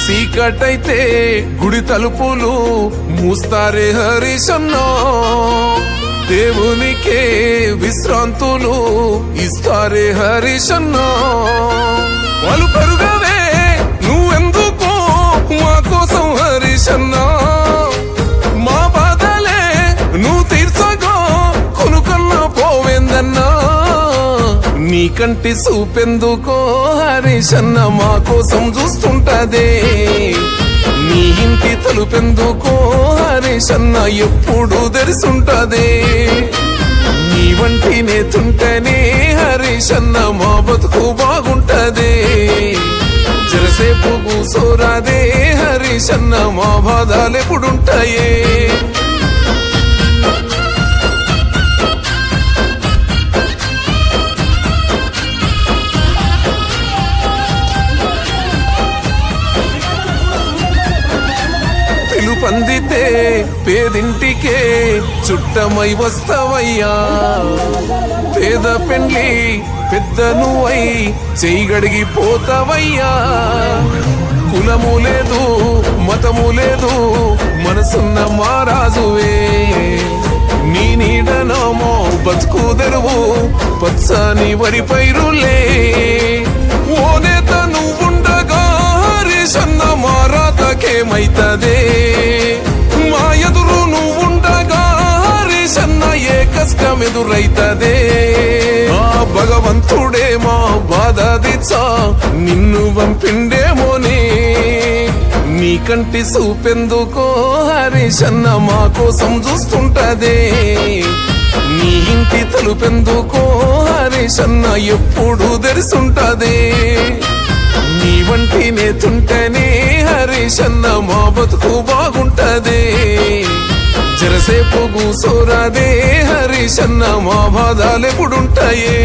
చీకటైతే గుడి తలుపులు మూస్తారే హరీశన్నో, దేవునికే విశ్రాంతులు ఇస్తారే హరీశన్నో. వాళ్ళు పెరుగవే నువ్వెందుకో మా కోసం హరీశన్నా, మా బాధలే నువ్వు తీర్చగో కొనుకన్నా పోవేందన్నా. నీ కంటి చూపెందుకో హరీశన్న మా కోసం చూస్తుంటదే, నీ ఇంటి తలుపెందుకో హరీశన్న ఎప్పుడు తెరిసుంటదే. నీ వంటి నేతుంటేనే హరీశన్న మా బతుకు బాగుంటదే. జరసేపు కూసోరాదే హరీశన్న మా బాధలెప్పుడుంటాయే. పందితే పేదింటికే చుట్టమై వస్తావయ్యా, పేద పెండ్లి పెద్ద నువ్వై చెయ్యగడిగి పోతావయ్యా. కులము లేదు మతము లేదు మనసున్న మారాజువే, నీ నీడనమో బతుకు తెరువు పచ్చని వరి పైరులే. ఓ నేత నువ్వుండగా హరీశన్న మారాతకేమైతదే, మా ఎదురు నువ్వుండగా హరీశన్న ఏ కష్టం ఎదురైతదే. ఆ భగవంతుడే మా బాధ దిచ్చా నిన్ను పంపిండేమోనే, నీ కంటి చూపెందుకో హరీశన్న మా కోసం చూస్తుంటదే. నీ ఇంటి తలుపెందుకో హరీశన్న ఎప్పుడు తెరిసుంటదే. నీ వంటి నేతుంటేనే హరీశన్న మా బతుకు బాగుంటదే. జరసేపు కూసోరాదే హరీశన్న మా బాధలెప్పుడుంటాయే.